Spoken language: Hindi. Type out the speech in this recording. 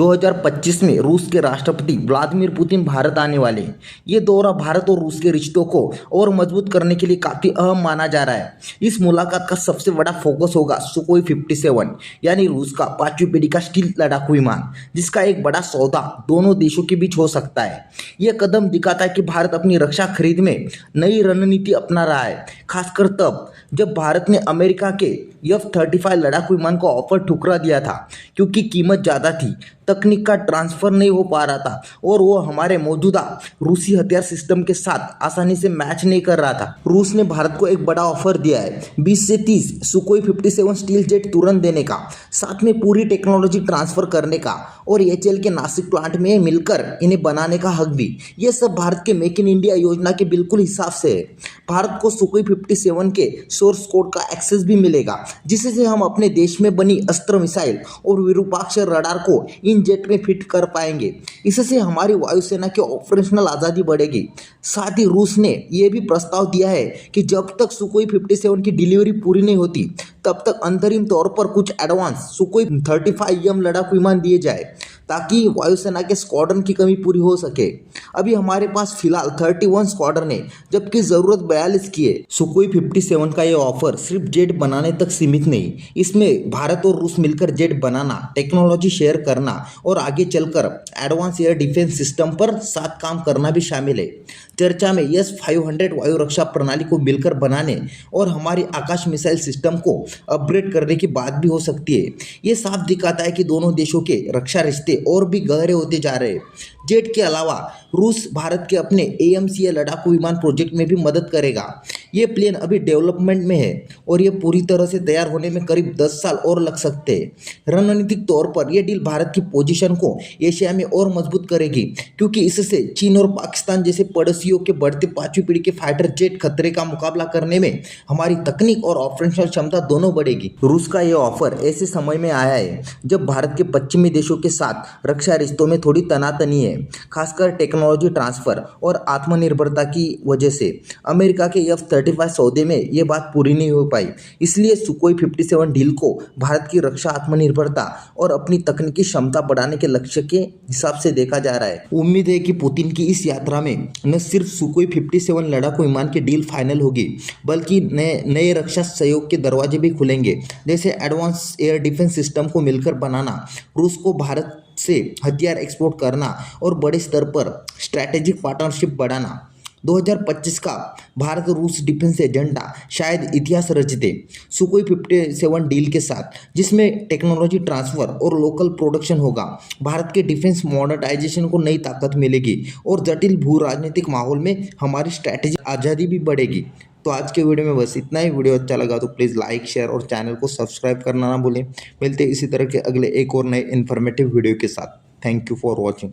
2025 में रूस के राष्ट्रपति व्लादिमीर पुतिन भारत आने वाले हैं। ये दौरा भारत और रूस के रिश्तों को और मजबूत करने के लिए काफ़ी अहम माना जा रहा है। इस मुलाकात का सबसे बड़ा फोकस होगा सुकोई 57 यानी रूस का 5वीं पीढ़ी का स्टील लड़ाकू विमान, जिसका एक बड़ा सौदा दोनों देशों के बीच हो सकता है। यह कदम दिखाता है कि भारत अपनी रक्षा खरीद में नई रणनीति अपना रहा है, खासकर तब जब भारत ने अमेरिका के F-35 लड़ाकू विमान को ऑफर ठुकरा दिया था, क्योंकि कीमत ज़्यादा थी, तकनीक का ट्रांसफ़र नहीं हो पा रहा था और वो हमारे मौजूदा रूसी हथियार सिस्टम के साथ आसानी से मैच नहीं कर रहा था। रूस ने भारत को एक बड़ा ऑफर दिया है, 20 से 30 सुकोई 57 स्टील जेट तुरंत देने का, साथ में पूरी टेक्नोलॉजी ट्रांसफ़र करने का और एचएएल के नासिक प्लांट में मिलकर इन्हें बनाने का हक भी। ये सब भारत के मेक इन इंडिया योजना के बिल्कुल हिसाब से है। भारत को सुकोई 57 के सोर्स कोड का एक्सेस भी मिलेगा, जिससे हम अपने देश में बनी अस्त्र मिसाइल और विरूपाक्ष रडार को इन जेट में फिट कर पाएंगे। इससे हमारी वायुसेना की ऑपरेशनल आज़ादी बढ़ेगी। साथ ही रूस ने यह भी प्रस्ताव दिया है कि जब तक सुकोई 57 की डिलीवरी पूरी नहीं होती, तब तक अंतरिम तौर पर कुछ एडवांस सुकोई 35M लड़ाकू विमान दिए जाए, ताकि वायुसेना के स्क्वाड्रन की कमी पूरी हो सके। अभी हमारे पास फिलहाल 31 स्क्वाड्रन है, जबकि ज़रूरत 42 की है। सुकोई 57 का ये ऑफर सिर्फ जेट बनाने तक सीमित नहीं, इसमें भारत और रूस मिलकर जेट बनाना, टेक्नोलॉजी शेयर करना और आगे चलकर एडवांस एयर डिफेंस सिस्टम पर साथ काम करना भी शामिल है। चर्चा में S-500 वायु रक्षा प्रणाली को मिलकर बनाने और हमारी आकाश मिसाइल सिस्टम को अपग्रेड करने की बात भी हो सकती है। ये साफ दिखाता है कि दोनों देशों के रक्षा रिश्ते और भी गहरे होते जा रहे हैं। जेट के अलावा रूस भारत के अपने AMCA लड़ाकू विमान प्रोजेक्ट में भी मदद करेगा। ये प्लेन अभी डेवलपमेंट में है और ये पूरी तरह से तैयार होने में करीब 10 साल और लग सकते हैं। रणनीतिक तौर पर यह डील भारत की पोजीशन को एशिया में और मजबूत करेगी, क्योंकि इससे चीन और पाकिस्तान जैसे पड़ोसियों के बढ़ते 5वीं पीढ़ी के फाइटर जेट खतरे का मुकाबला करने में हमारी तकनीक और ऑपरेशनल क्षमता दोनों बढ़ेगी। रूस का यह ऑफर ऐसे समय में आया है जब भारत के पश्चिमी देशों के साथ रक्षा रिश्तों में थोड़ी तनातनी है, खासकर टेक्नोलॉजी ट्रांसफर और आत्मनिर्भरता की वजह से। अमेरिका के F-35 सौदे में ये बात पूरी नहीं हो पाई, इसलिए सुकोई 57 डील को भारत की रक्षा आत्मनिर्भरता और अपनी तकनीकी क्षमता बढ़ाने के लक्ष्य के हिसाब से देखा जा रहा है। उम्मीद है कि पुतिन की इस यात्रा में न सिर्फ सुकोई 57 लड़ाकू विमान की डील फाइनल होगी, बल्कि नए रक्षा सहयोग के दरवाजे भी खुलेंगे, जैसे एडवांस एयर डिफेंस सिस्टम को मिलकर बनाना, रूस को भारत से हथियार एक्सपोर्ट करना और बड़े स्तर पर स्ट्रैटेजिक पार्टनरशिप बढ़ाना। 2025 का भारत रूस डिफेंस एजेंडा शायद इतिहास रच दे सुकोई 57 डील के साथ, जिसमें टेक्नोलॉजी ट्रांसफ़र और लोकल प्रोडक्शन होगा। भारत के डिफेंस मॉडर्नाइजेशन को नई ताकत मिलेगी और जटिल भू राजनीतिक माहौल में हमारी स्ट्रैटेजिक आज़ादी भी बढ़ेगी। तो आज के वीडियो में बस इतना ही। वीडियो अच्छा लगा तो प्लीज़ लाइक, शेयर और चैनल को सब्सक्राइब करना ना भूलें। मिलते हैं इसी तरह के अगले एक और नए इन्फॉर्मेटिव वीडियो के साथ। Thank you for watching.